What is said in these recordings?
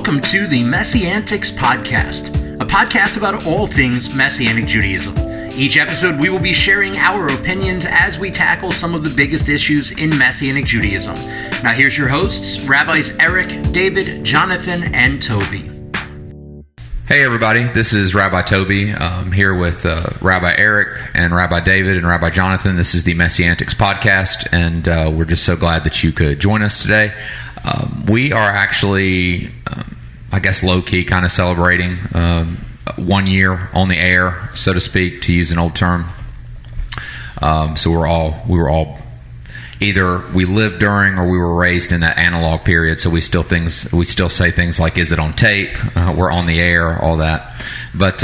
welcome to the MessianTics Podcast, a podcast about all things Messianic Judaism. Each episode, we will be sharing our opinions as we tackle some of the biggest issues in Messianic Judaism. Now here's your hosts, Rabbis Eric, David, Jonathan, and Toby. Hey everybody, this is Rabbi Toby. I'm here with Rabbi Eric and Rabbi David and Rabbi Jonathan. This is the MessianTics Podcast, and we're just so glad that you could join us today. We are actually, low-key kind of celebrating 1 year on the air, so to speak, to use an old term. So we were all either we lived during or we were raised in that analog period. So we still say things like, "Is it on tape?" We're on the air, all that. But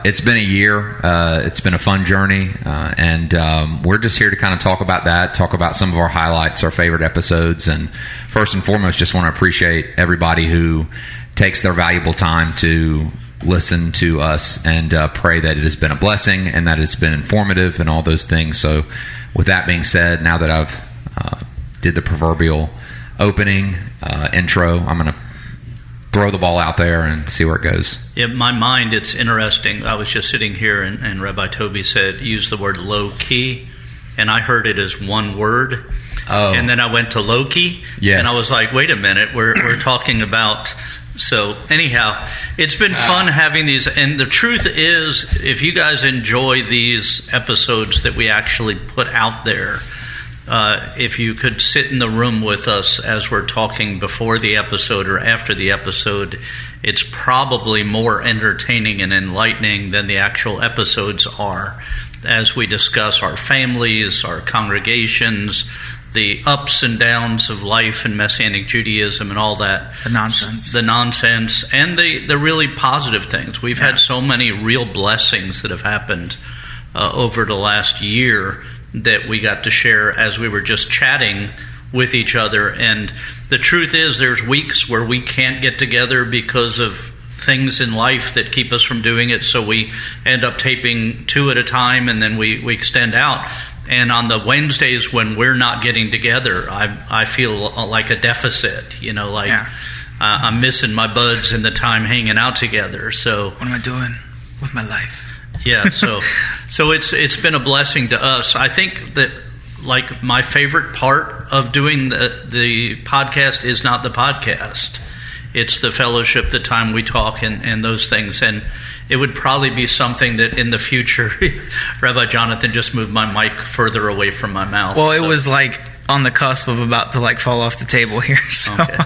it's been a year. It's been a fun journey, and we're just here to kind of talk about that, talk about some of our highlights, our favorite episodes, and first and foremost, just want to appreciate everybody who takes their valuable time to listen to us, and pray that it has been a blessing and that it's been informative and all those things. So with that being said, now that I've did the proverbial opening intro, I'm going to throw the ball out there and see where it goes. Yeah, my mind, it's interesting. I was just sitting here and Rabbi Toby said, use the word low-key, and I heard it as one word. Oh. And then I went to Loki, yes. And I was like, wait a minute, we're talking about... So anyhow, it's been fun having these, and the truth is, if you guys enjoy these episodes that we actually put out there, if you could sit in the room with us as we're talking before the episode or after the episode, it's probably more entertaining and enlightening than the actual episodes are, as we discuss our families, our congregations, the ups and downs of life in Messianic Judaism and all that. The nonsense, and the really positive things. We've had so many real blessings that have happened over the last year that we got to share as we were just chatting with each other. And the truth is, there's weeks where we can't get together because of things in life that keep us from doing it, so we end up taping 2 at a time, and then we extend out. And on the Wednesdays when we're not getting together, I feel like a deficit, I'm missing my buds and the time hanging out together. So what am I doing with my life? Yeah, so it's been a blessing to us. I think that like my favorite part of doing the podcast is not the podcast. It's the fellowship, the time we talk, and those things. And it would probably be something that in the future, Rabbi Jonathan just moved my mic further away from my mouth. Well, it was like on the cusp of about to fall off the table here. So, okay.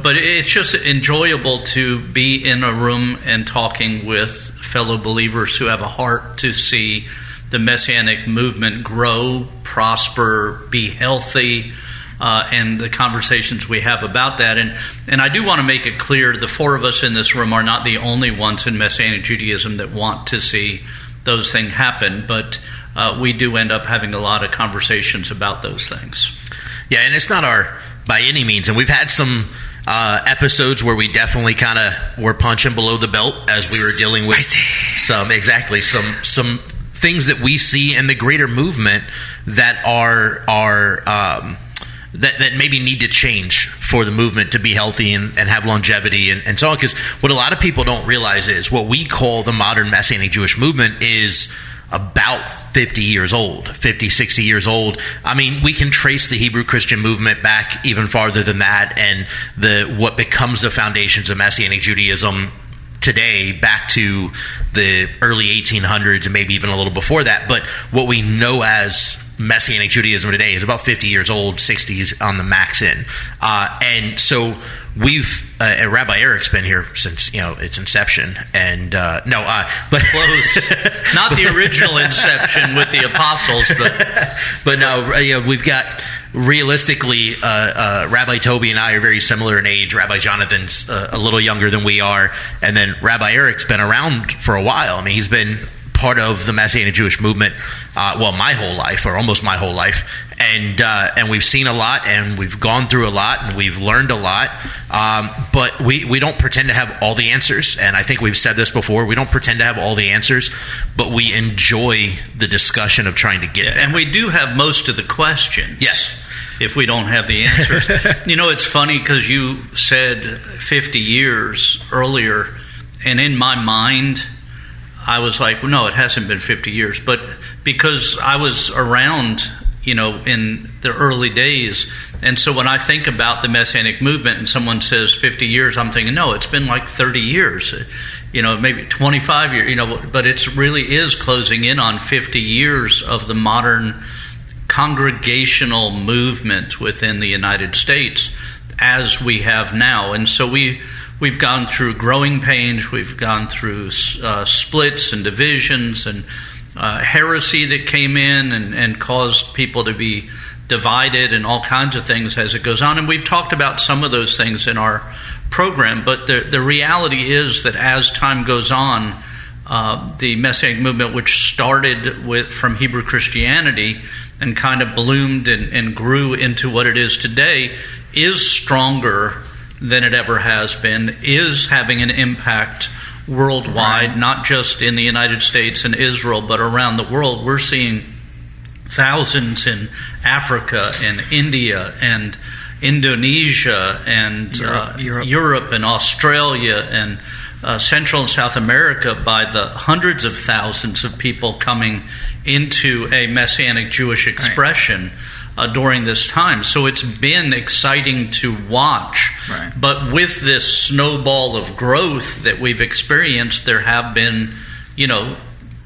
But it's just enjoyable to be in a room and talking with fellow believers who have a heart to see the Messianic movement grow, prosper, be healthy. And the conversations we have about that. And I do want to make it clear, the 4 of us in this room are not the only ones in Messianic Judaism that want to see those things happen, but we do end up having a lot of conversations about those things. Yeah, and it's not by any means, and we've had some episodes where we definitely kind of were punching below the belt as we were dealing with some things that we see in the greater movement that are that maybe need to change for the movement to be healthy and have longevity and so on. Because what a lot of people don't realize is what we call the modern Messianic Jewish movement is about 50 years old, 50, 60 years old. I mean, we can trace the Hebrew Christian movement back even farther than that, and what becomes the foundations of Messianic Judaism today back to the early 1800s and maybe even a little before that. But what we know as Messianic Judaism today is about 50 years old, 60s on the max in. And so we've, Rabbi Eric's been here since, its inception. And, but close. Not the original inception with the apostles, but no, we've got, realistically, Rabbi Toby and I are very similar in age. Rabbi Jonathan's a little younger than we are. And then Rabbi Eric's been around for a while. I mean, he's been part of the Messianic Jewish movement, my whole life, or almost my whole life, and we've seen a lot, and we've gone through a lot, and we've learned a lot, but we don't pretend to have all the answers, and I think we've said this before, we don't pretend to have all the answers, but we enjoy the discussion of trying to get there. And we do have most of the questions. Yes. if we don't have the answers. It's funny because you said 50 years earlier, and in my mind, I was like, well, no, it hasn't been 50 years. But because I was around, in the early days, and so when I think about the Messianic movement and someone says 50 years, I'm thinking, no, it's been like 30 years, maybe 25 years, but it really is closing in on 50 years of the modern congregational movement within the United States as we have now. And so we've gone through growing pains, we've gone through splits and divisions and heresy that came in and caused people to be divided and all kinds of things as it goes on. And we've talked about some of those things in our program, but the reality is that as time goes on, the Messianic movement, which started from Hebrew Christianity and kind of bloomed and grew into what it is today, is stronger than it ever has been, is having an impact worldwide, right. Not just in the United States and Israel, but around the world. We're seeing thousands in Africa and India and Indonesia and Europe and Australia and Central and South America by the hundreds of thousands of people coming into a Messianic Jewish expression during this time. So it's been exciting to watch. Right. But with this snowball of growth that we've experienced, there have been,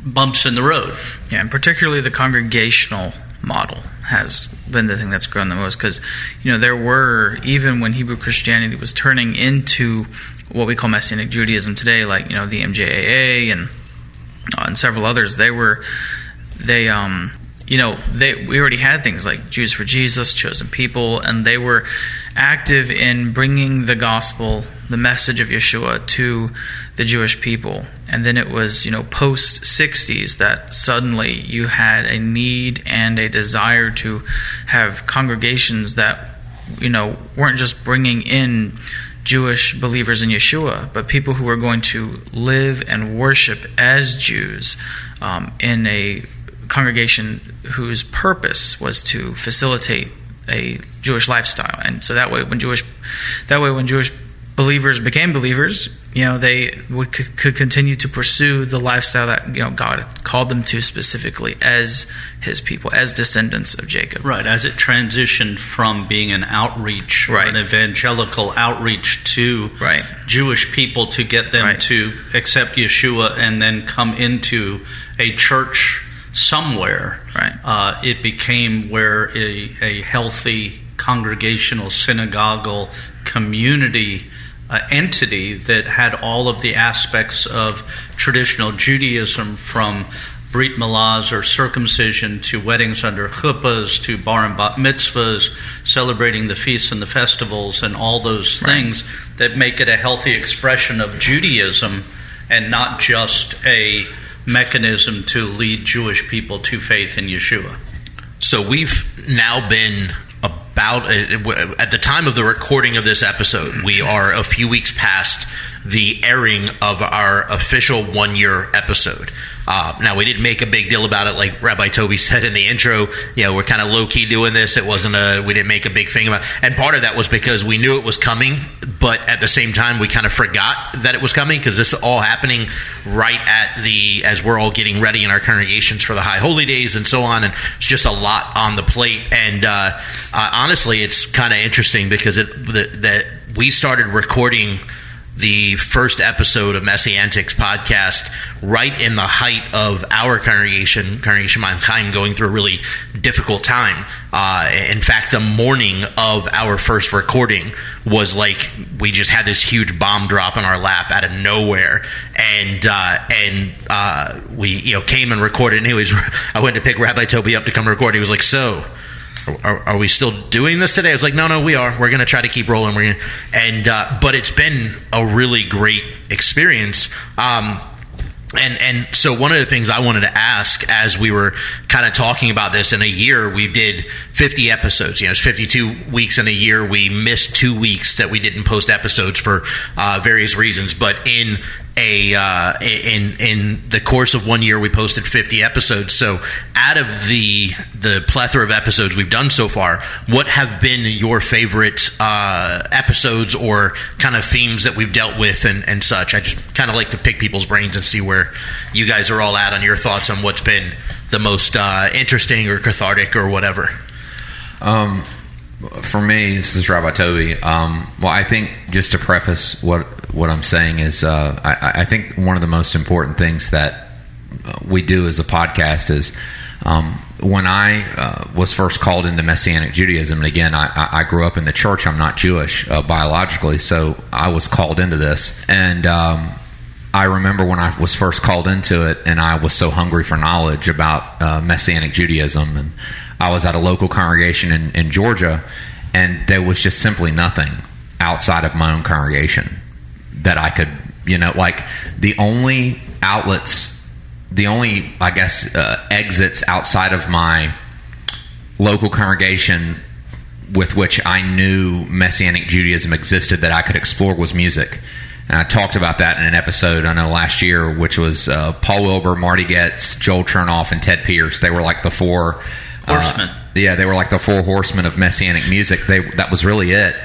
bumps in the road. Yeah, and particularly the congregational model has been the thing that's grown the most, because there were, even when Hebrew Christianity was turning into what we call Messianic Judaism today, like the MJAA and several others, we already had things like Jews for Jesus, Chosen People, and they were active in bringing the gospel, the message of Yeshua, to the Jewish people. And then it was, post 60s that suddenly you had a need and a desire to have congregations that, weren't just bringing in Jewish believers in Yeshua, but people who were going to live and worship as Jews in a congregation whose purpose was to facilitate a Jewish lifestyle. And so that way when Jewish believers became believers, they could continue to pursue the lifestyle that God called them to, specifically as His people, as descendants of Jacob. Right, as it transitioned from being an outreach, or an evangelical outreach to Jewish people to get them to accept Yeshua and then come into a church somewhere. It became where a healthy congregational synagogal community entity that had all of the aspects of traditional Judaism, from brit milahs or circumcision to weddings under chuppahs to bar and bat mitzvahs, celebrating the feasts and the festivals and all those things that make it a healthy expression of Judaism and not just a mechanism to lead Jewish people to faith in Yeshua. So we've now been at the time of the recording of this episode, we are a few weeks past the airing of our official 1-year episode. Now, we didn't make a big deal about it, like Rabbi Toby said in the intro. We're kind of low-key doing this. It wasn't we didn't make a big thing about it. And part of that was because we knew it was coming, but at the same time, we kind of forgot that it was coming, because this is all happening right as we're all getting ready in our congregations for the High Holy Days and so on. And it's just a lot on the plate. And honestly, it's kind of interesting because we started recording the first episode of MessianTics podcast right in the height of our Congregation Mein Chaim, going through a really difficult time. In fact, the morning of our first recording was like we just had this huge bomb drop in our lap out of nowhere, and we came and recorded. And anyways, I went to pick Rabbi Toby up to come record. He was like, "So, are we still doing this today?" I was like, no, we are. We're going to try to keep rolling. But it's been a really great experience. And so one of the things I wanted to ask, as we were kind of talking about this, in a year we did 50 episodes. It's 52 weeks in a year. We missed 2 weeks that we didn't post episodes for various reasons. But in in the course of 1 year, we posted 50 episodes. So out of the plethora of episodes we've done so far, what have been your favorite episodes or kind of themes that we've dealt with and such? I just kind of like to pick people's brains and see where you guys are all at on your thoughts on what's been the most interesting or cathartic or whatever. For me, this is Rabbi Toby. Well, I think just to preface what I'm saying is, I think one of the most important things that we do as a podcast is, when I was first called into Messianic Judaism, and again, I grew up in the church. I'm not Jewish biologically, so I was called into this. And I remember when I was first called into it, and I was so hungry for knowledge about Messianic Judaism, and I was at a local congregation in Georgia, and there was just simply nothing outside of my own congregation that I could, like the only outlets, I guess, exits outside of my local congregation with which I knew Messianic Judaism existed that I could explore was music. And I talked about that in an episode, I know, last year, which was Paul Wilbur, Marty Goetz, Joel Chernoff, and Ted Pierce. They were like the four horsemen. They were like the four horsemen of Messianic music. That was really it.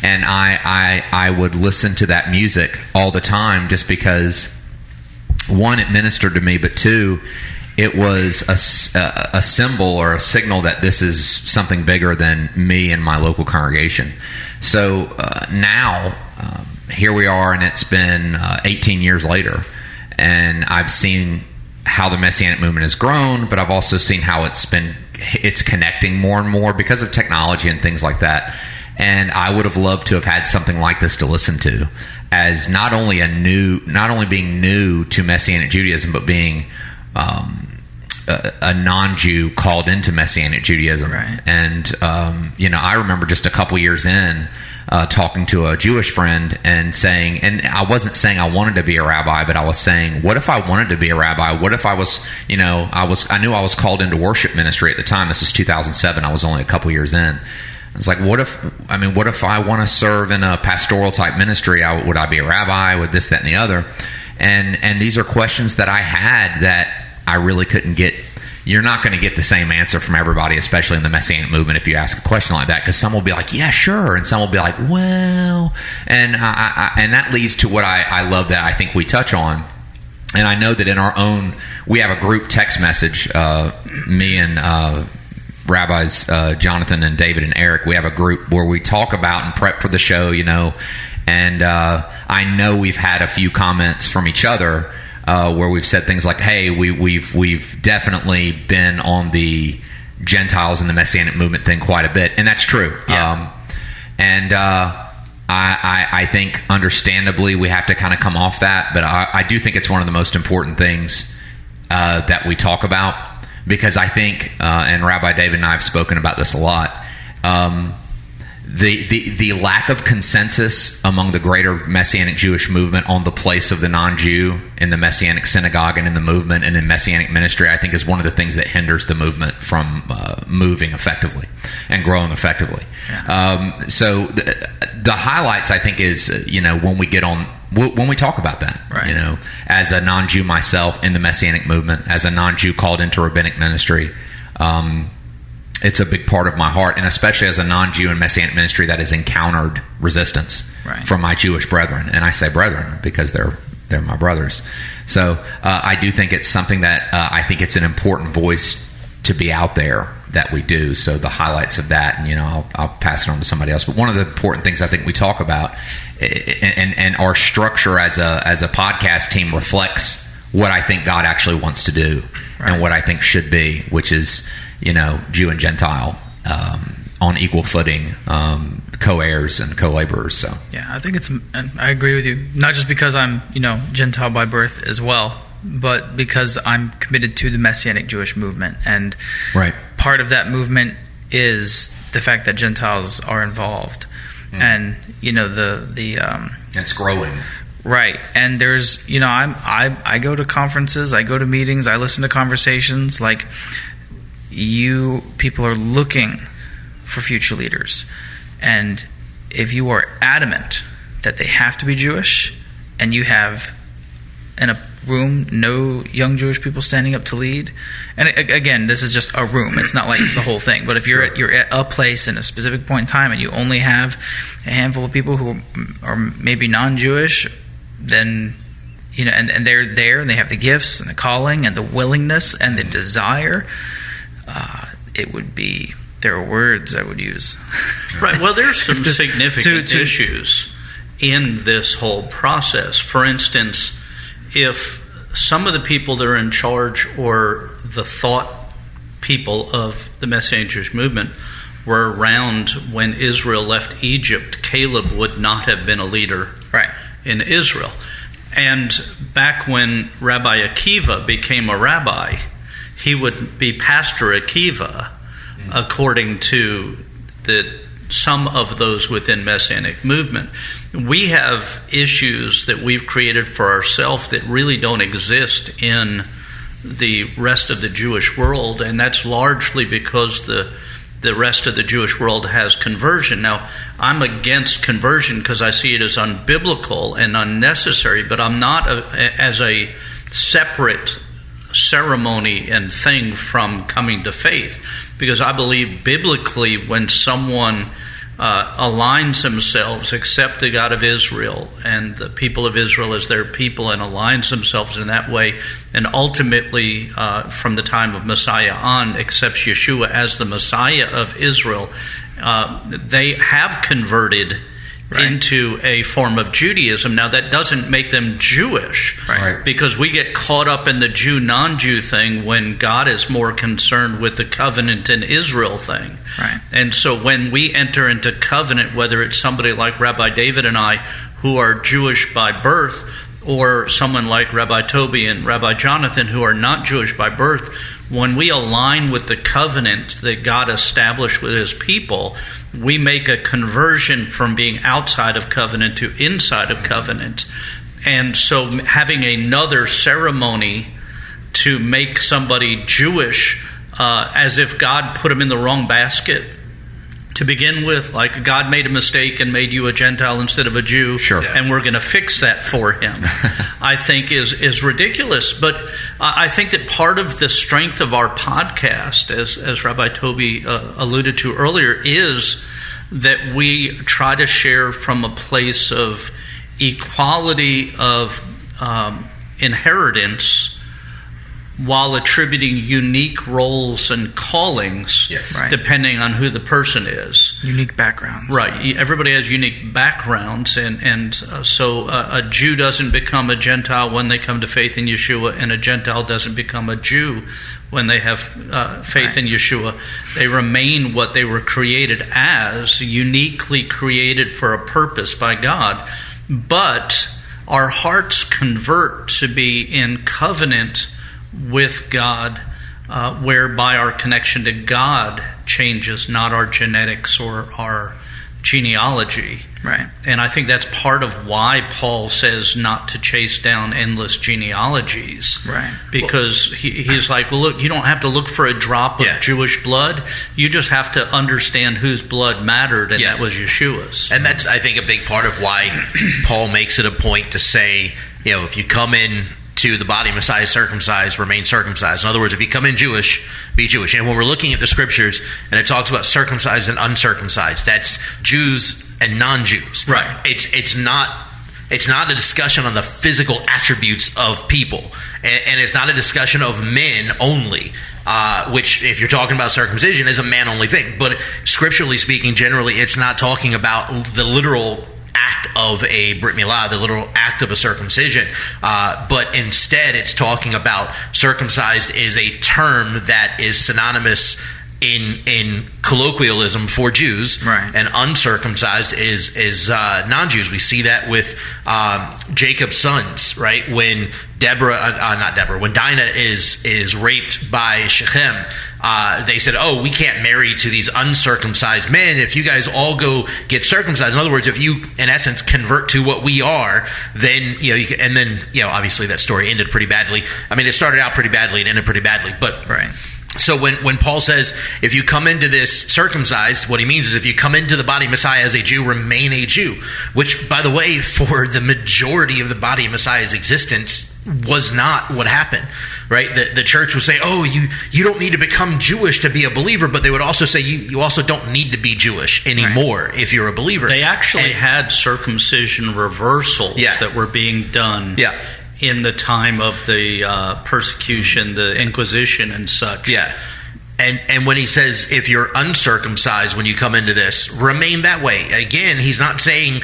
And I would listen to that music all the time just because, one, it ministered to me, but two, it was a symbol or a signal that this is something bigger than me and my local congregation. So now, here we are, and it's been 18 years later, and I've seen how the Messianic movement has grown, but I've also seen how it's connecting more and more because of technology and things like that. And I would have loved to have had something like this to listen to, as not only being new to Messianic Judaism, but being a non-Jew called into Messianic Judaism. Right. And I remember just a couple years in, talking to a Jewish friend and saying, and I wasn't saying I wanted to be a rabbi, but I was saying, what if I wanted to be a rabbi? What if I was, I knew I was called into worship ministry at the time. This was 2007. I was only a couple years in. It's like, what if I want to serve in a pastoral type ministry? Would I be a rabbi? Would this, that, and the other? And these are questions that I had that I really couldn't get. You're not going to get the same answer from everybody, especially in the Messianic movement, if you ask a question like that, because some will be like, yeah, sure, and some will be like, well, and that leads to what I love that I think we touch on. And I know that in our own, we have a group text message, me and Rabbis Jonathan and David and Eric, we have a group where we talk about and prep for the show, and I know we've had a few comments from each other where we've said things like, hey, we've definitely been on the Gentiles and the Messianic movement thing quite a bit, and that's true. Yeah. I think understandably we have to kind of come off that, but I do think it's one of the most important things that we talk about, because I think, and Rabbi David and I have spoken about this a lot, the lack of consensus among the greater Messianic Jewish movement on the place of the non-Jew in the Messianic synagogue and in the movement and in Messianic ministry, I think, is one of the things that hinders the movement from moving effectively and growing effectively. Yeah. So the highlights, I think, is when we talk about that, right. As a non-Jew myself in the Messianic movement, as a non-Jew called into rabbinic ministry, it's a big part of my heart, and especially as a non-Jew in Messianic ministry that has encountered resistance from my Jewish brethren. And I say brethren because they're my brothers. So I do think it's something that I think it's an important voice to be out there that we do. So the highlights of that, and I'll pass it on to somebody else. But one of the important things I think we talk about, and our structure as a podcast team reflects what I think God actually wants to do, and what I think should be, which is Jew and Gentile on equal footing, co-heirs and co-laborers. So yeah, I think and I agree with you. Not just because I'm Gentile by birth as well, but because I'm committed to the Messianic Jewish movement, and part of that movement is the fact that Gentiles are involved, and it's growing. Right. And there's I go to conferences, I go to meetings, I listen to conversations. Like, you people are looking for future leaders, and if you are adamant that they have to be Jewish, and you have in a room, no young Jewish people standing up to lead. And again, this is just a room. It's not like the whole thing. But if you're at a place in a specific point in time and you only have a handful of people who are maybe non-Jewish, then, you know, and they're there and they have the gifts and the calling and the willingness and the desire, it would be, there are words I would use. Right. Well, there's some significant issues in this whole process. For instance, if some of the people that are in charge or the thought people of the Messianic Jewish movement were around when Israel left Egypt, Caleb would not have been a leader in Israel. And back when Rabbi Akiva became a rabbi, he would be Pastor Akiva, according to some of those within Messianic movement. We have issues that we've created for ourselves that really don't exist in the rest of the Jewish world, and that's largely because the rest of the Jewish world has conversion. Now, I'm against conversion because I see it as unbiblical and unnecessary, but I'm not as a separate ceremony and thing from coming to faith, because I believe biblically when someone aligns themselves, accept the God of Israel and the people of Israel as their people, and aligns themselves in that way, and ultimately from the time of Messiah on accepts Yeshua as the Messiah of Israel, they have converted into a form of Judaism. Now, that doesn't make them Jewish, because we get caught up in the Jew, non-Jew thing when God is more concerned with the covenant and Israel thing. And so when we enter into covenant, whether it's somebody like Rabbi David and I who are Jewish by birth, or someone like Rabbi Toby and Rabbi Jonathan who are not Jewish by birth, when we align with the covenant that God established with his people, we make a conversion from being outside of covenant to inside of covenant. And so having another ceremony to make somebody Jewish, as if God put them in the wrong basket to begin with, like God made a mistake and made you a Gentile instead of a Jew, and we're going to fix that for him, I think is ridiculous. But I think that part of the strength of our podcast, as Rabbi Toby alluded to earlier, is that we try to share from a place of equality of inheritance, while attributing unique roles and callings, depending on who the person is. Unique backgrounds. Right. Everybody has unique backgrounds, and so a Jew doesn't become a Gentile when they come to faith in Yeshua, and a Gentile doesn't become a Jew when they have faith in Yeshua. They remain what they were created as, uniquely created for a purpose by God. But our hearts convert to be in covenant with God, whereby our connection to God changes, not our genetics or our genealogy. And I think that's part of why Paul says not to chase down endless genealogies. Because he's like, well, look, you don't have to look for a drop of Jewish blood. You just have to understand whose blood mattered, and that was Yeshua's. And that's, I think, a big part of why Paul makes it a point to say, you know, if you come in to the body Messiah circumcised, remain circumcised. In other words, if you come in Jewish, be Jewish. And when we're looking at the scriptures and it talks about circumcised and uncircumcised, that's Jews and non-Jews. It's not a discussion on the physical attributes of people, and it's not a discussion of men only, which, if you're talking about circumcision, is a man-only thing. But scripturally speaking, generally, it's not talking about the literal act of a Brit Milah, the literal act of a circumcision, but instead it's talking about circumcised is a term that is synonymous in colloquialism for Jews, and uncircumcised is non-Jews. We see that with Jacob's sons, right? When when Dinah is raped by Shechem, they said, "Oh, we can't marry to these uncircumcised men. If you guys all go get circumcised, in other words, if you, in essence, convert to what we are, then obviously that story ended pretty badly. I mean, it started out pretty badly and ended pretty badly, but So when Paul says, if you come into this circumcised, what he means is if you come into the body of Messiah as a Jew, remain a Jew. Which, by the way, for the majority of the body of Messiah's existence, was not what happened, right? The church would say, oh, you don't need to become Jewish to be a believer, but they would also say you also don't need to be Jewish anymore if you're a believer. They actually had circumcision reversals that were being done in the time of the persecution, the Inquisition and such. Yeah. And when he says, if you're uncircumcised when you come into this, remain that way. Again, he's not saying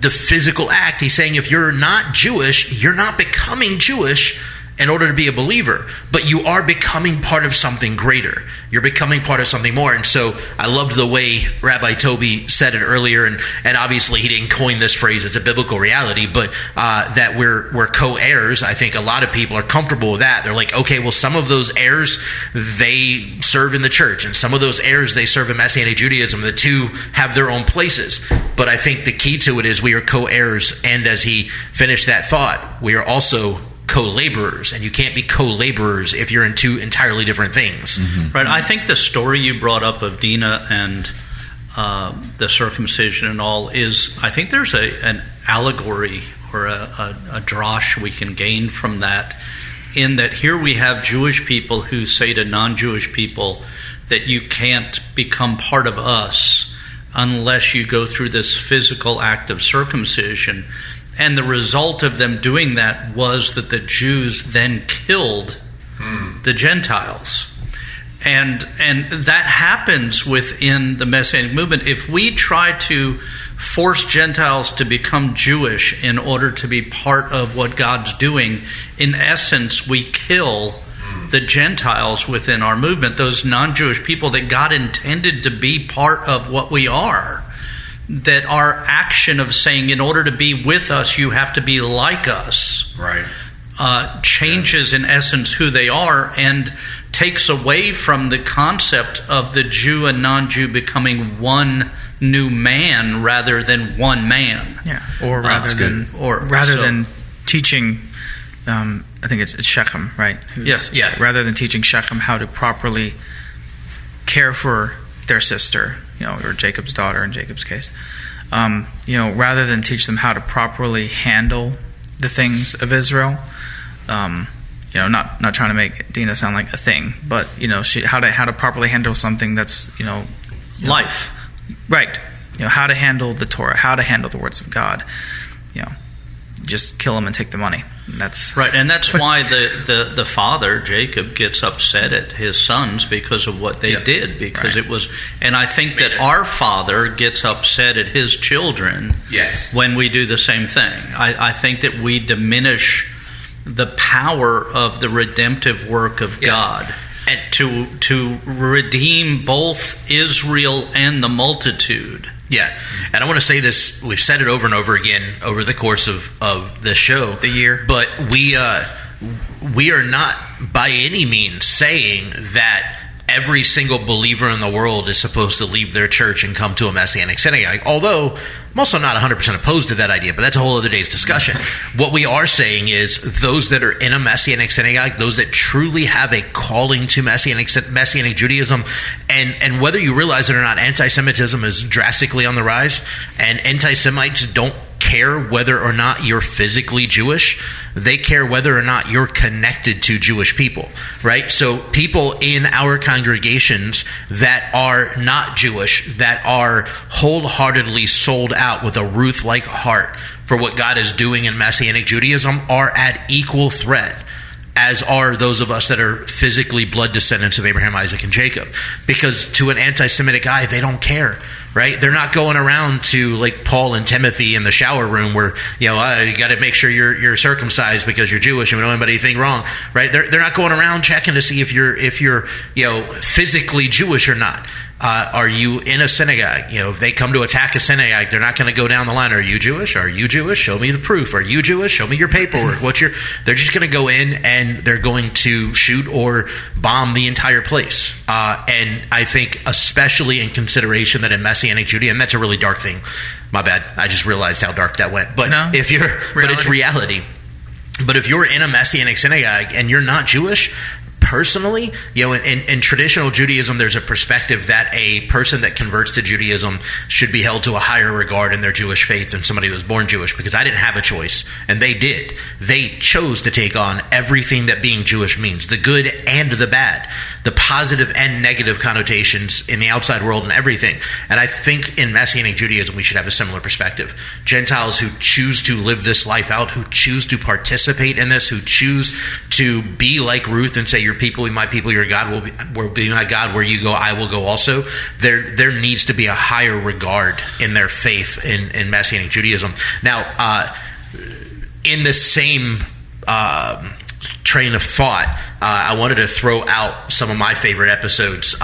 the physical act. He's saying if you're not Jewish, you're not becoming Jewish in order to be a believer, but you are becoming part of something greater. You're becoming part of something more. And so I loved the way Rabbi Toby said it earlier, and obviously he didn't coin this phrase, it's a biblical reality, but that we're co-heirs. I think a lot of people are comfortable with that. They're like, okay, well, some of those heirs, they serve in the church, and some of those heirs, they serve in Messianic Judaism. The two have their own places. But I think the key to it is we are co-heirs, and as he finished that thought, we are also co-laborers, and you can't be co-laborers if you're in two entirely different things. Mm-hmm. Right. I think the story you brought up of Dinah and the circumcision and all is, I think there's an allegory or a drosh we can gain from that, in that here we have Jewish people who say to non-Jewish people that you can't become part of us unless you go through this physical act of circumcision. And the result of them doing that was that the Jews then killed the Gentiles. And that happens within the Messianic movement. If we try to force Gentiles to become Jewish in order to be part of what God's doing, in essence, we kill the Gentiles within our movement, those non-Jewish people that God intended to be part of what we are. That our action of saying, in order to be with us, you have to be like us, changes in essence who they are, and takes away from the concept of the Jew and non-Jew becoming one new man rather than one man. Yeah, or rather than teaching. I think it's Shechem, right? Rather than teaching Shechem how to properly care for their sister, or Jacob's daughter in Jacob's case, rather than teach them how to properly handle the things of Israel, not trying to make Dinah sound like a thing, but how to properly handle something that's life, right? How to handle the Torah, how to handle the words of God. Just kill them and take the money. That's right, and that's why the father Jacob gets upset at his sons because of what they did, because it was. And I think that our father gets upset at his children when we do the same thing. I think that we diminish the power of the redemptive work of God and to redeem both Israel and the multitude. Yeah, and I want to say this, we've said it over and over again over the course of the show. The year. But we are not by any means saying that every single believer in the world is supposed to leave their church and come to a Messianic synagogue, although I'm also not 100% opposed to that idea, but that's a whole other day's discussion. What we are saying is those that are in a Messianic synagogue, those that truly have a calling to Messianic Judaism, and whether you realize it or not, anti-Semitism is drastically on the rise, and anti-Semites don't care whether or not you're physically Jewish. They care whether or not you're connected to Jewish people, right? So people in our congregations that are not Jewish, that are wholeheartedly sold out with a Ruth-like heart for what God is doing in Messianic Judaism are at equal threat, as are those of us that are physically blood descendants of Abraham, Isaac, and Jacob. Because to an anti-Semitic eye, they don't care, right? They're not going around to like Paul and Timothy in the shower room where, you got to make sure you're circumcised because you're Jewish and we don't have anything wrong, right? They're not going around checking to see if you're physically Jewish or not. Are you in a synagogue? If they come to attack a synagogue, they're not going to go down the line. Are you Jewish? Are you Jewish? Show me the proof. Are you Jewish? Show me your paperwork. They're just going to go in and they're going to shoot or bomb the entire place. And I think especially in consideration that in Messianic Judaism, and that's a really dark thing. My bad. I just realized how dark that went. But but it's reality. But if you're in a Messianic synagogue and you're not Jewish, personally, in traditional Judaism, there's a perspective that a person that converts to Judaism should be held to a higher regard in their Jewish faith than somebody who was born Jewish, because I didn't have a choice, and they did. They chose to take on everything that being Jewish means, the good and the bad, the positive and negative connotations in the outside world and everything. And I think in Messianic Judaism, we should have a similar perspective. Gentiles who choose to live this life out, who choose to participate in this, who choose to be like Ruth and say, your people will be my people, your God will be my God, where you go, I will go also. There needs to be a higher regard in their faith in Messianic Judaism. Now, in the same train of thought, I wanted to throw out some of my favorite episodes,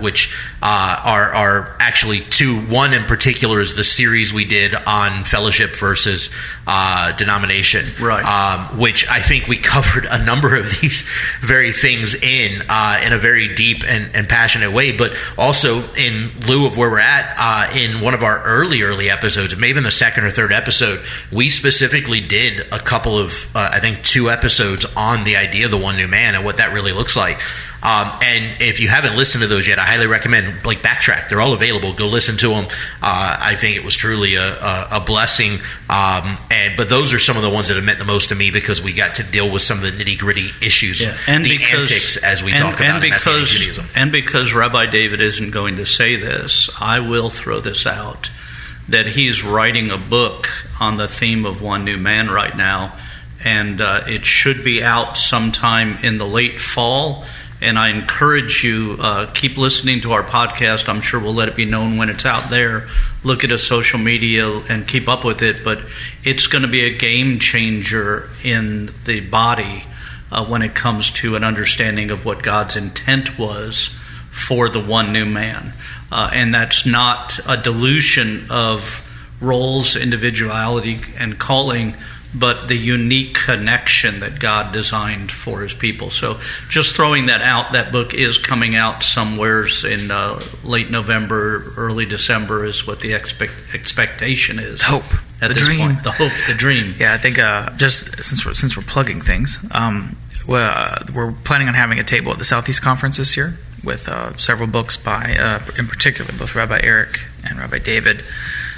which are actually two. One in particular is the series we did on fellowship versus denomination, right? Which I think we covered a number of these very things in a very deep and passionate way, but also in lieu of where we're at, in one of our early episodes, maybe in the second or third episode, we specifically did a couple of, I think 2 episodes on the idea of the one new man and what that really looks like. And if you haven't listened to those yet, I highly recommend backtrack. They're all available. Go listen to them. I think it was truly a blessing. But those are some of the ones that have meant the most to me, because we got to deal with some of the nitty gritty issues, antics, as we talk about in Messianic Judaism. And because Rabbi David isn't going to say this, I will throw this out, that he's writing a book on the theme of one new man right now, and it should be out sometime in the late fall. And I encourage you, keep listening to our podcast. I'm sure we'll let it be known when it's out there. Look at us social media and keep up with it. But it's going to be a game changer in the body when it comes to an understanding of what God's intent was for the one new man. And that's not a dilution of roles, individuality, and calling, but the unique connection that God designed for his people. So just throwing that out, that book is coming out somewheres in late November, early December is what the expectation is. Hope. At the this dream. point. The hope, the dream. Yeah, I think just since we're plugging things, we're planning on having a table at the Southeast Conference this year with several books by, in particular, both Rabbi Eric and Rabbi David.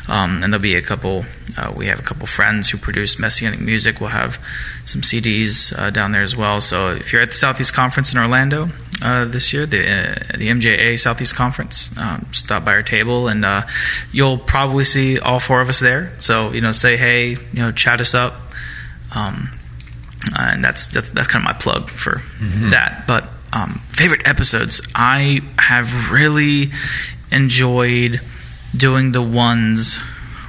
And there'll be a couple. We have a couple friends who produce Messianic music. We'll have some CDs down there as well. So if you're at the Southeast Conference in Orlando this year, the MJA Southeast Conference, stop by our table, and you'll probably see all 4 of us there. So say hey, chat us up, and that's kind of my plug for that. But favorite episodes, I have really enjoyed doing the ones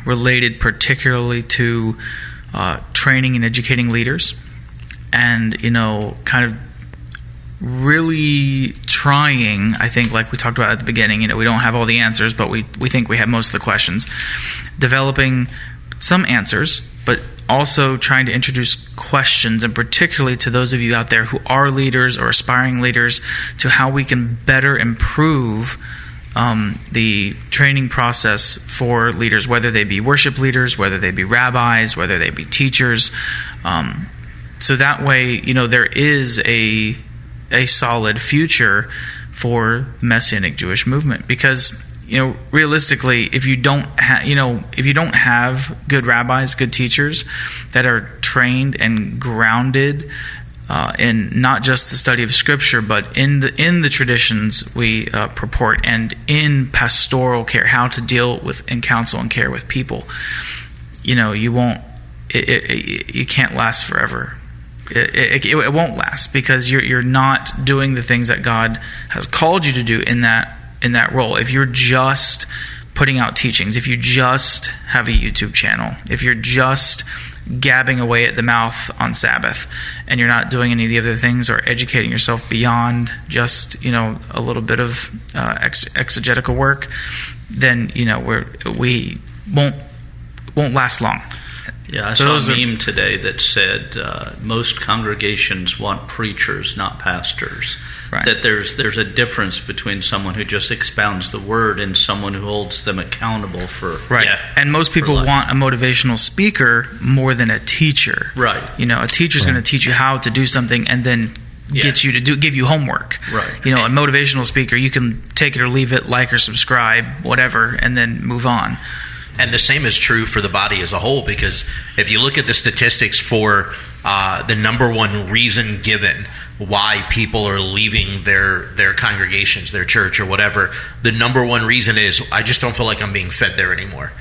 related particularly to training and educating leaders, and kind of really trying, I think, like we talked about at the beginning, we don't have all the answers, but we think we have most of the questions, developing some answers, but also trying to introduce questions, and particularly to those of you out there who are leaders or aspiring leaders, to how we can better improve the training process for leaders, whether they be worship leaders, whether they be rabbis, whether they be teachers. So that way, there is a solid future for the Messianic Jewish movement. Because, realistically, if you don't have good rabbis, good teachers that are trained and grounded in not just the study of Scripture, but in the traditions we purport, and in pastoral care, how to deal with and counsel and care with people, you won't. You can't last forever. It won't last, because you're not doing the things that God has called you to do in that role. If you're just putting out teachings, if you just have a YouTube channel, if you're just gabbing away at the mouth on Sabbath, and you're not doing any of the other things or educating yourself beyond just a little bit of exegetical work, then we won't last long. Yeah, I saw a meme today that said most congregations want preachers, not pastors. Right. That there's a difference between someone who just expounds the word and someone who holds them accountable for. Right. Yeah, and most people want a motivational speaker more than a teacher. Right. A teacher's going to teach you how to do something and then get you to give you homework. Right. A motivational speaker, you can take it or leave it, like or subscribe, whatever, and then move on. And the same is true for the body as a whole, because if you look at the statistics for the number one reason given why people are leaving their congregations, their church or whatever, the number one reason is, I just don't feel like I'm being fed there anymore.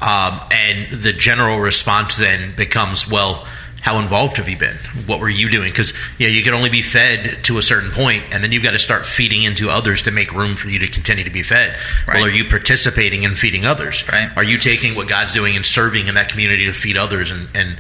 And the general response then becomes, well, how involved have you been? What were you doing? Because you can only be fed to a certain point, and then you've got to start feeding into others to make room for you to continue to be fed. Right. Well, are you participating in feeding others? Right. Are you taking what God's doing and serving in that community to feed others and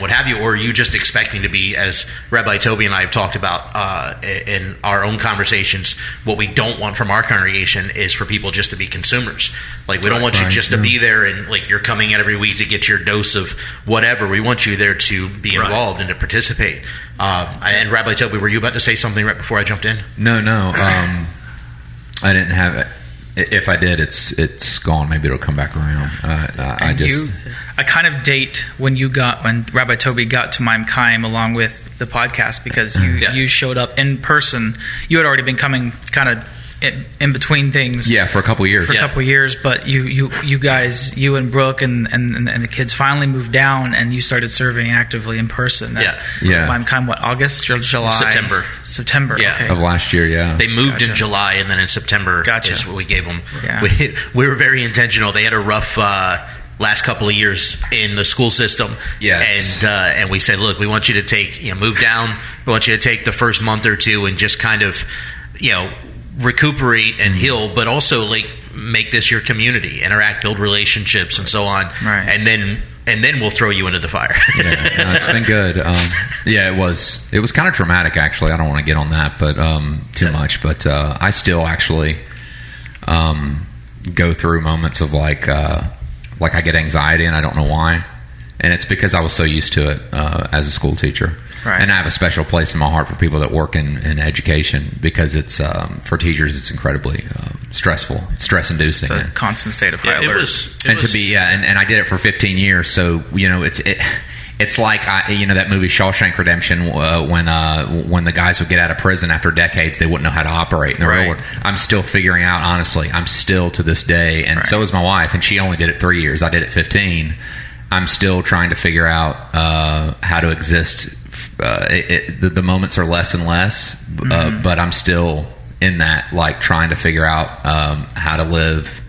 what have you? Or are you just expecting to be, as Rabbi Toby and I have talked about in our own conversations, what we don't want from our congregation is for people just to be consumers. Like, we don't want you just to be there and like you're coming in every week to get your dose of whatever. We want you there to be involved and to participate. And Rabbi Toby, were you about to say something right before I jumped in? No. I didn't have it. If I did, it's gone. Maybe it'll come back around. I kind of date when Rabbi Toby got to Maim Chaim along with the podcast, because you showed up in person. You had already been coming kind of in between things. Yeah, for a couple years. But you guys, you and Brooke and the kids finally moved down, and you started serving actively in person. Maim Chaim, August or July? September. Yeah. Okay. Of last year. Yeah. They moved in July, and then in September is what we gave them. Yeah. We were very intentional. They had a rough last couple of years in the school system. Yes. And we said, look, we want you to move down. We want you to take the first month or two and just kind of, recuperate and heal, but also like make this your community, interact, build relationships, and so on. Right. And then we'll throw you into the fire. It's been good. It was kind of traumatic, actually. I don't want to get on that, but too much. But I still actually go through moments of like I get anxiety and I don't know why, and it's because I was so used to it as a school teacher. Right. And I have a special place in my heart for people that work in education, because it's for teachers it's incredibly stressful, stress-inducing. It's a constant state of high alert. And I did it for 15 years. So it's like that movie Shawshank Redemption, when the guys would get out of prison after decades, they wouldn't know how to operate in the real world. I'm still figuring out, honestly. I'm still to this day, and so is my wife, and she only did it 3 years. I did it 15. I'm still trying to figure out how to exist. The moments are less and less, but I'm still in that, like, trying to figure out how to live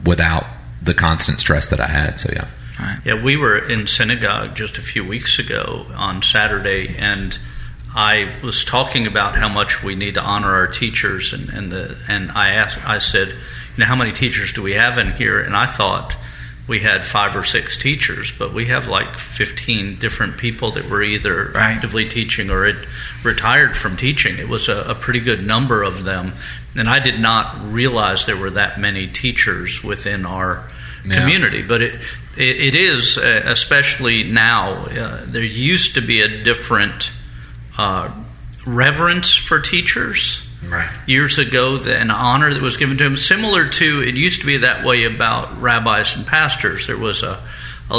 without the constant stress that I had. So yeah. Right. Yeah, we were in synagogue just a few weeks ago on Saturday, and I was talking about how much we need to honor our teachers, and I said, how many teachers do we have in here? And I thought we had 5 or 6 teachers, but we have like 15 different people that were either actively teaching or had retired from teaching. It was a pretty good number of them, and I did not realize there were that many teachers within our community. But it is, especially now, there used to be a different reverence for teachers. Right. Years ago, an honor that was given to him, similar to, it used to be that way about rabbis and pastors. There was a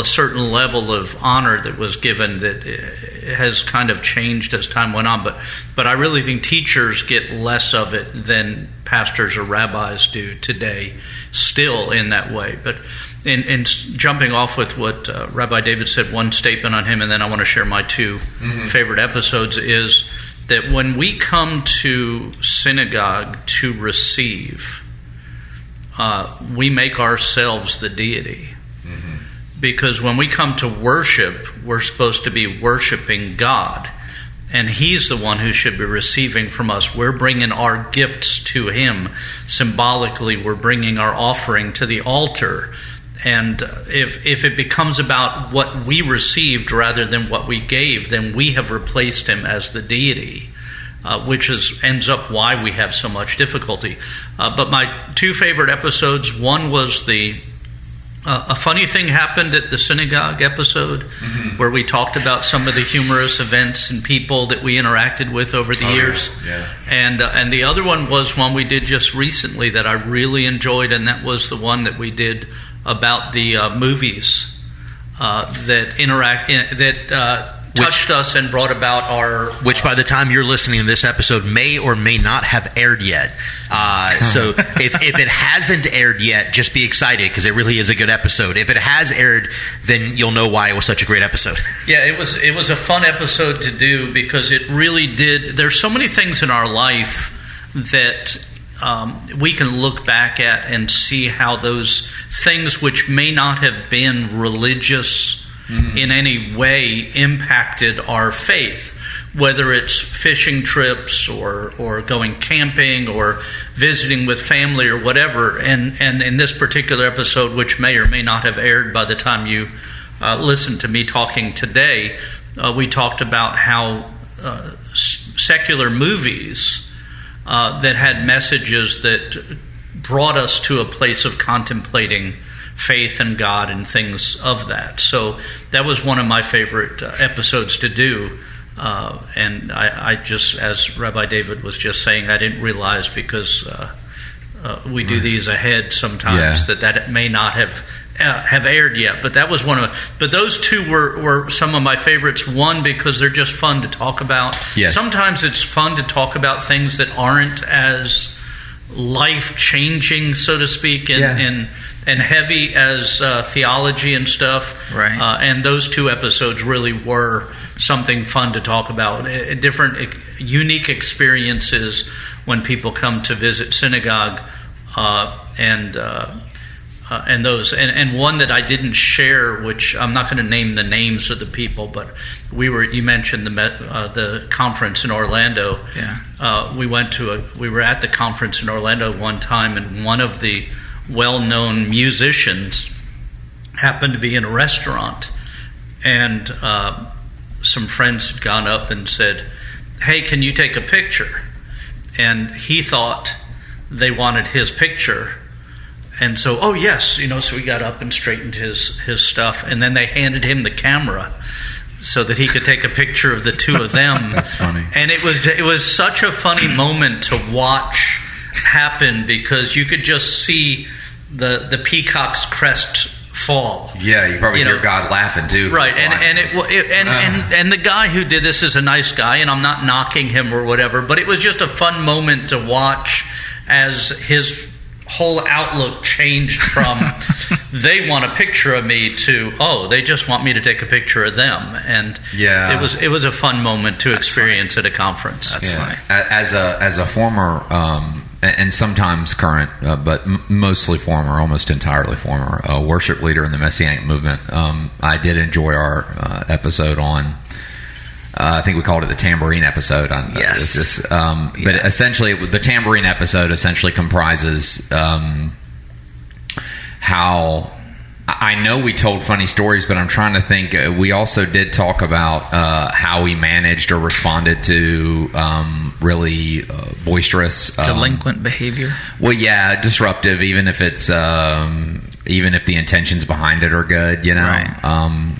certain level of honor that was given that has kind of changed as time went on. But I really think teachers get less of it than pastors or rabbis do today, still in that way. But in jumping off with what Rabbi David said, one statement on him, and then I want to share my 2 favorite episodes, is that when we come to synagogue to receive, we make ourselves the deity. Mm-hmm. Because when we come to worship, we're supposed to be worshiping God. And He's the one who should be receiving from us. We're bringing our gifts to Him. Symbolically, we're bringing our offering to the altar. And if it becomes about what we received rather than what we gave, then we have replaced Him as the deity, which ends up why we have so much difficulty. But my 2 favorite episodes, one was a funny thing happened at the synagogue episode, where we talked about some of the humorous events and people that we interacted with over the years. Yeah. And the other one was one we did just recently that I really enjoyed, and that was the one that we did about the movies that touched us and brought about our... Which by the time you're listening to this episode may or may not have aired yet. So if it hasn't aired yet, just be excited because it really is a good episode. If it has aired, then you'll know why it was such a great episode. Yeah, it was a fun episode to do because it really did... There's so many things in our life that we can look back at and see how those things which may not have been religious in any way impacted our faith, whether it's fishing trips or going camping or visiting with family or whatever. And in this particular episode, which may or may not have aired by the time you listen to me talking today, we talked about how secular movies that had messages that brought us to a place of contemplating faith and God and things of that. So that was one of my favorite episodes to do. And I just, as Rabbi David was just saying, I didn't realize because we do these ahead sometimes that may not have aired yet. But that was one of. But those two were some of my favorites. One, because they're just fun to talk about. Yes. Sometimes it's fun to talk about things that aren't as life-changing, so to speak, and heavy as theology and stuff. Right. And those two episodes really were something fun to talk about. Different, unique experiences when people come to visit synagogue, and those. And one that I didn't share, which I'm not going to name the names of the people, but you mentioned the conference in Orlando. Yeah. We were at the conference in Orlando one time, and one of the well-known musicians happened to be in a restaurant, and some friends had gone up and said, "Hey, can you take a picture?" And he thought they wanted his picture, and so, oh yes, so he got up and straightened his stuff, and then they handed him the camera so that he could take a picture of the two of them. That's funny. And it was such a funny moment to watch happen because you could just see the peacock's crest fall. Yeah, you probably hear God laughing too. Right, and the guy who did this is a nice guy, and I'm not knocking him or whatever, but it was just a fun moment to watch as his whole outlook changed from they want a picture of me to they just want me to take a picture of them. And it was a fun moment to experience at a conference. That's funny. As a former and sometimes current, but mostly former, almost entirely former worship leader in the Messianic movement, I did enjoy our episode on. I think we called it the tambourine episode. Yes. But essentially, the tambourine episode essentially comprises how. I know we told funny stories, but I'm trying to think. We also did talk about how we managed or responded to really boisterous, delinquent behavior. Well, yeah, disruptive. Even if it's even if the intentions behind it are good, Right.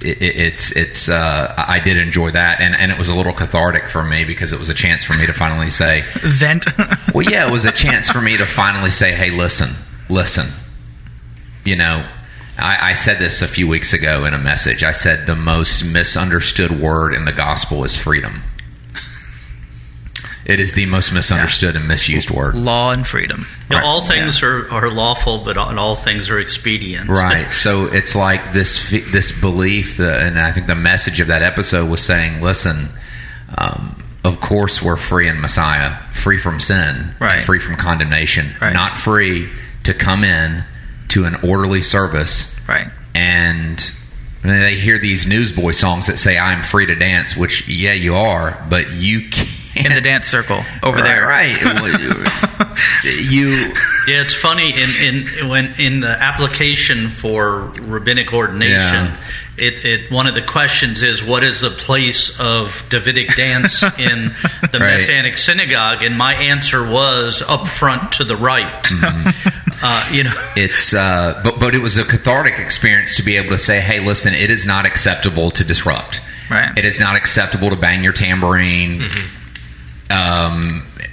It's I did enjoy that, and it was a little cathartic for me because it was a chance for me to finally say vent. Well, yeah, it was a chance for me to finally say, hey, listen. I said this a few weeks ago in a message. I said the most misunderstood word in the gospel is freedom. It is the most misunderstood and misused word. Law and freedom. Right. All things are lawful, but all things are expedient. Right. So it's like this belief, and I think the message of that episode was saying, listen, of course we're free in Messiah, free from sin, right. free from condemnation, right. not free to come in to an orderly service. Right. And they hear these newsboy songs that say, I'm free to dance, which, yeah, you are, but you can't. In the dance circle over there. Right. Yeah, it's funny in the application for rabbinic ordination, it one of the questions is, what is the place of Davidic dance in the right. Messianic synagogue? And my answer was up front to the right. Mm-hmm. It's but it was a cathartic experience to be able to say, hey, listen, it is not acceptable to disrupt. Right. It is not acceptable to bang your tambourine. Mm-hmm.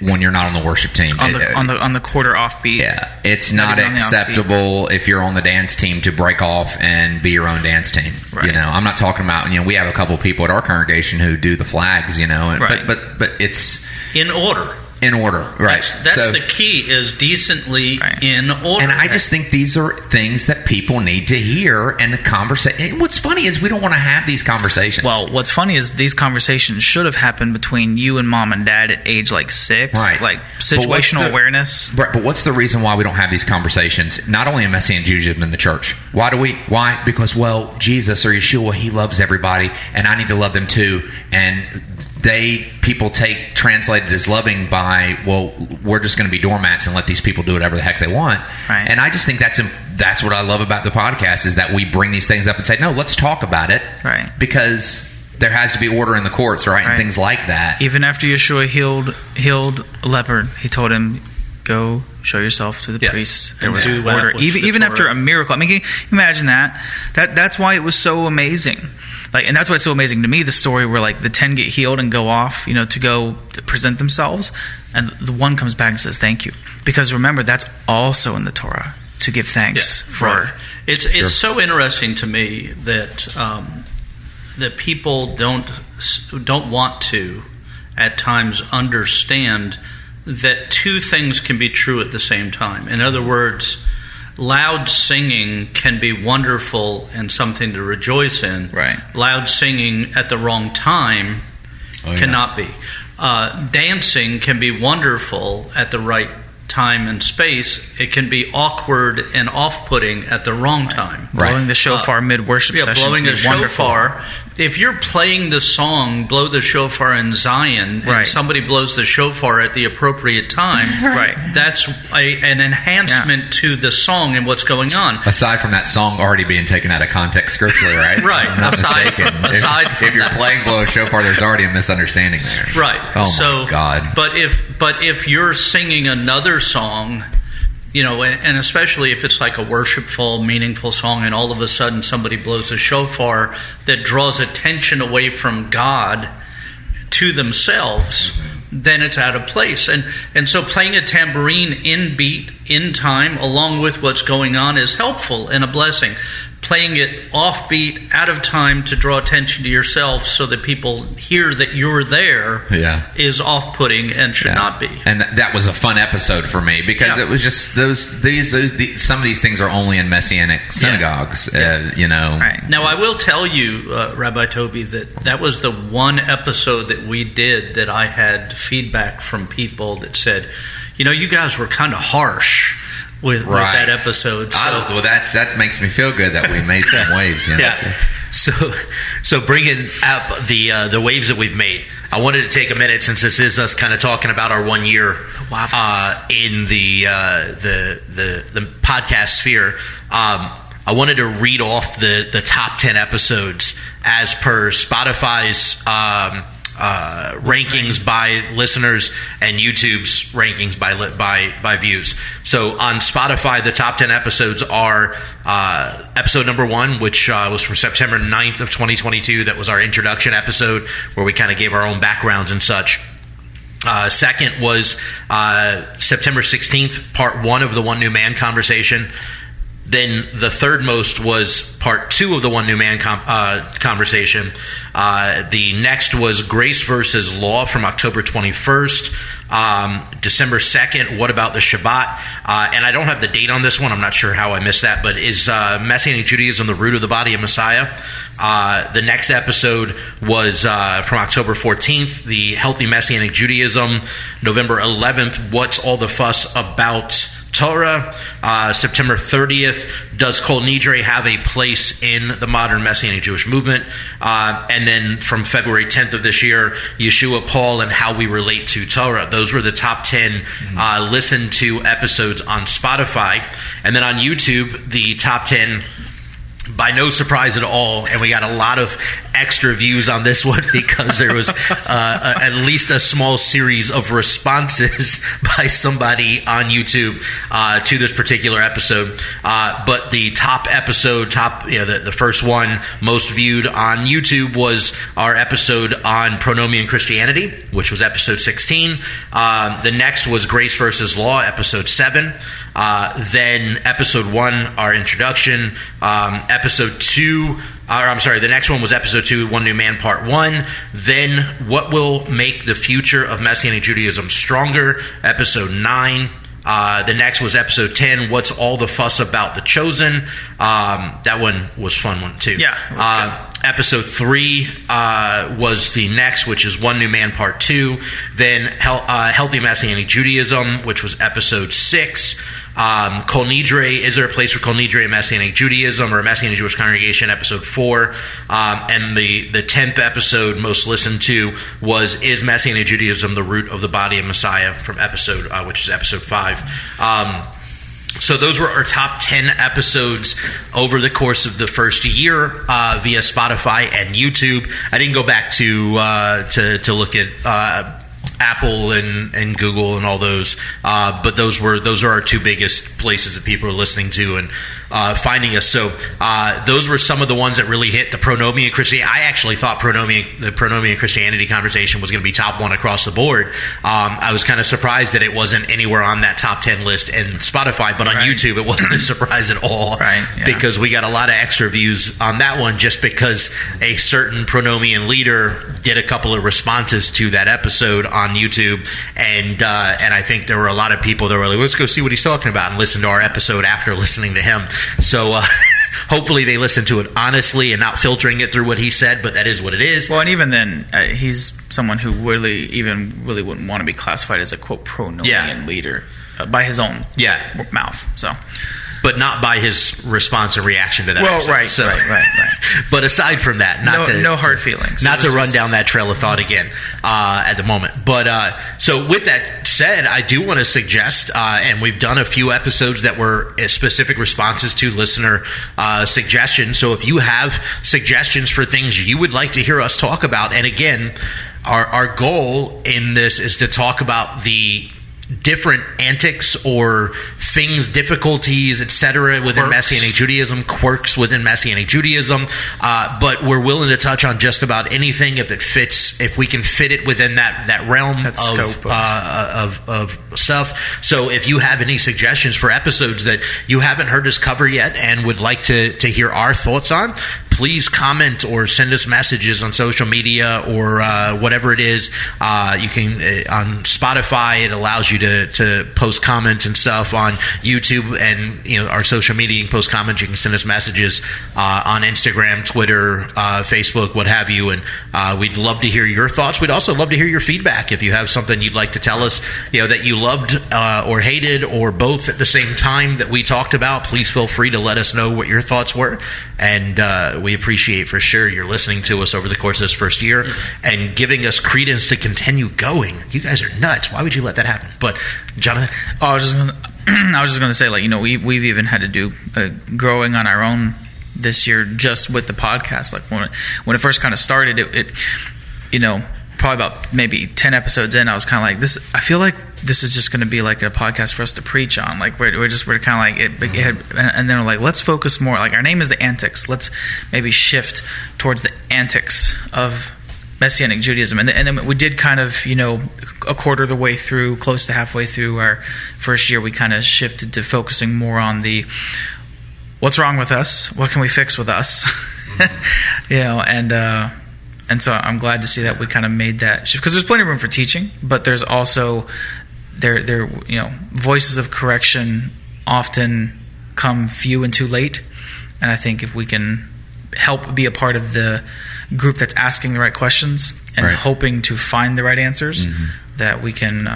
when you're not on the worship team. On the quarter offbeat. Yeah, it's not acceptable if you're on the dance team to break off and be your own dance team. Right. You know, I'm not talking about, you know, we have a couple of people at our congregation who do the flags, you know, right. but it's in order. In order, right. That's so, the key, is decently in order. And I just think these are things that people need to hear, and the conversation. What's funny is we don't want to have these conversations. Well, what's funny is these conversations should have happened between you and mom and dad at age like 6. Right. Like situational awareness. Right, but what's the reason why we don't have these conversations, not only in Messianic Judaism in the church? Why? Because, well, Jesus or Yeshua, he loves everybody, and I need to love them too. And people take translated as loving by, well, we're just going to be doormats and let these people do whatever the heck they want. Right. And I just think that's what I love about the podcast, is that we bring these things up and say, no, let's talk about it. Right. Because there has to be order in the courts, right? And things like that. Even after Yeshua healed a leper, he told him, go show yourself to the priests. There was order. Even after a miracle. I mean, can you imagine that? That's why it was so amazing. Like, and that's why it's so amazing to me, the story where like the 10 get healed and go off, you know, to go present themselves, and the one comes back and says thank you. Because remember, that's also in the Torah, to give thanks for. Right. It's so interesting to me that that people don't want to at times understand that two things can be true at the same time. In other words, loud singing can be wonderful and something to rejoice in. Right. Loud singing at the wrong time cannot be. Dancing can be wonderful at the right time and space. It can be awkward and off-putting at the wrong time. Right. Blowing the shofar mid-worship session. Blowing a shofar. If you're playing the song "Blow the Shofar in Zion" and somebody blows the shofar at the appropriate time, that's an enhancement to the song and what's going on. Aside from that song already being taken out of context scripturally, right? Right. I'm not mistaken. If you're playing "Blow a Shofar," there's already a misunderstanding there. Right. Oh my God. But if you're singing another song, you know, and especially if it's like a worshipful, meaningful song, and all of a sudden somebody blows a shofar that draws attention away from God to themselves, then it's out of place. And so playing a tambourine in beat, in time, along with what's going on is helpful and a blessing. Playing it offbeat, out of time, to draw attention to yourself so that people hear that you're there is off-putting and should not be. And that was a fun episode for me, because it was just some of these things are only in Messianic synagogues, you know. Right. Now, I will tell you, Rabbi Toby, that was the one episode that we did that I had feedback from people that said, you know, you guys were kind of harsh with that episode. So. Well, that makes me feel good that we made some waves. You know? So bringing up the waves that we've made, I wanted to take a minute, since this is us kind of talking about our 1 year in the podcast sphere. I wanted to read off the top 10 episodes as per Spotify's rankings by listeners and YouTube's rankings by views. So on Spotify, the top 10 episodes are episode number 1, which was from September 9th of 2022. That was our introduction episode, where we kind of gave our own backgrounds and such. Second was September 16th, part 1 of the One New Man conversation. Then the third most was part 2 of the One New Man conversation. The next was Grace versus Law from October 21st. December 2nd, What About the Shabbat? And I don't have the date on this one. I'm not sure how I missed that. But is Messianic Judaism the root of the body of Messiah? The next episode was from October 14th, the Healthy Messianic Judaism. November 11th, What's All the Fuss About Torah? September 30th, Does Kol Nidre have a place in the modern Messianic Jewish movement? And then from February 10th of this year, Yeshua, Paul, and How We Relate to Torah. Those were the top 10 listened to episodes on Spotify. And then on YouTube, the top 10 by no surprise at all, and we got a lot of extra views on this one because there was at least a small series of responses by somebody on YouTube to this particular episode. But the top episode, the first one most viewed on YouTube was our episode on pronomian Christianity, which was episode 16. The next was Grace versus Law, episode 7. Then episode 1, our introduction. Episode 2, the next one was episode 2, One New Man, part 1. Then What Will Make the Future of Messianic Judaism Stronger, episode 9. The next was episode 10, What's All the Fuss About the Chosen? That one was fun one too. Yeah. Episode 3 was the next, which is One New Man, part 2. Then Healthy Messianic Judaism, which was episode 6. Kol Nidre, Is There a Place for Kol Nidre in Messianic Judaism or a Messianic Jewish Congregation, episode 4. And the 10th episode most listened to was Is Messianic Judaism the Root of the Body of Messiah, from which is episode 5. So those were our top 10 episodes over the course of the first year via Spotify and YouTube. I didn't go back to look at Apple and Google and all those, but those are our two biggest places that people are listening to and finding us. So those were some of the ones that really hit the pronomian Christianity. I actually thought the pronomian Christianity conversation was going to be top 1 across the board. I was kind of surprised that it wasn't anywhere on that top 10 list in Spotify, but on YouTube it wasn't a surprise at all, because we got a lot of extra views on that one just because a certain pronomian leader did a couple of responses to that episode on YouTube, and I think there were a lot of people that were like, let's go see what he's talking about, and listen to our episode after listening to him. So hopefully they listen to it honestly and not filtering it through what he said, but that is what it is. Well, and even then, he's someone who really wouldn't want to be classified as a, quote, pronomian leader by his own mouth. So, but not by his response and reaction to that episode. Right. But aside from that, no hard feelings. Not to run down that trail of thought again at the moment. But so with that said, I do want to suggest, and we've done a few episodes that were specific responses to listener suggestions. So if you have suggestions for things you would like to hear us talk about, and again, our goal in this is to talk about the different antics or things, difficulties, etc. within Messianic Judaism, quirks within Messianic Judaism, but we're willing to touch on just about anything if it fits, if we can fit it within that realm of stuff. So if you have any suggestions for episodes that you haven't heard us cover yet and would like to hear our thoughts on, please comment or send us messages on social media or whatever it is. You can on Spotify, it allows you to post comments and stuff. On YouTube and our social media, you can post comments. You can send us messages on Instagram, Twitter, Facebook, what have you. And we'd love to hear your thoughts. We'd also love to hear your feedback. If you have something you'd like to tell us, that you loved or hated or both at the same time that we talked about, please feel free to let us know what your thoughts were. And we appreciate for sure you're listening to us over the course of this first year and giving us credence to continue going. You guys are nuts. Why would you let that happen? But Jonathan? I was just going to say, we've even had to do growing on our own this year just with the podcast. Like when it first kind of started, it probably about maybe 10 episodes in, I was kind of like, this. I feel like this is just going to be like a podcast for us to preach on. Like we're kind of like it, and then we're like, let's focus more. Like our name is the Antics. Let's maybe shift towards the antics of Messianic Judaism, and then we did kind of a quarter of the way through, close to halfway through our first year, we kind of shifted to focusing more on the what's wrong with us, what can we fix with us, and so I'm glad to see that we kind of made that shift, because there's plenty of room for teaching, but there's also there voices of correction often come few and too late, and I think if we can help be a part of the group that's asking the right questions and hoping to find the right answers, that we can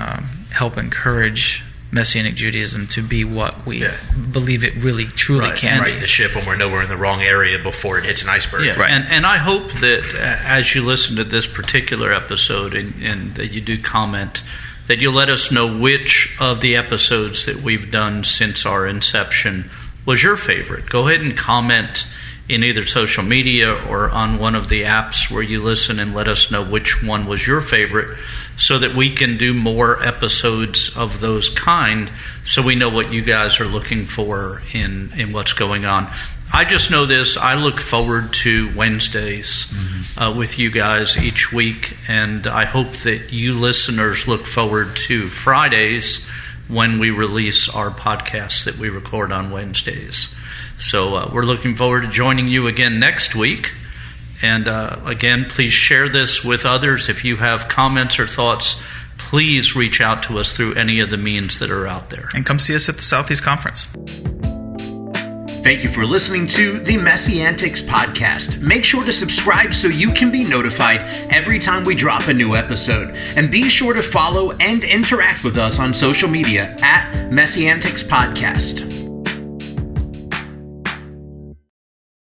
help encourage Messianic Judaism to be what we believe it really truly can be. Right the ship when we're nowhere in the wrong area before it hits an iceberg. Yeah. Right. And I hope that as you listen to this particular episode and that you do comment, that you'll let us know which of the episodes that we've done since our inception was your favorite. Go ahead and comment in either social media or on one of the apps where you listen, and let us know which one was your favorite, so that we can do more episodes of those kind, so we know what you guys are looking for in what's going on. I just know this. I look forward to Wednesdays with you guys each week, and I hope that you listeners look forward to Fridays when we release our podcasts that we record on Wednesdays. So we're looking forward to joining you again next week. And again, please share this with others. If you have comments or thoughts, please reach out to us through any of the means that are out there. And come see us at the Southeast Conference. Thank you for listening to the MessianTics podcast. Make sure to subscribe so you can be notified every time we drop a new episode. And be sure to follow and interact with us on social media at MessianTics Podcast.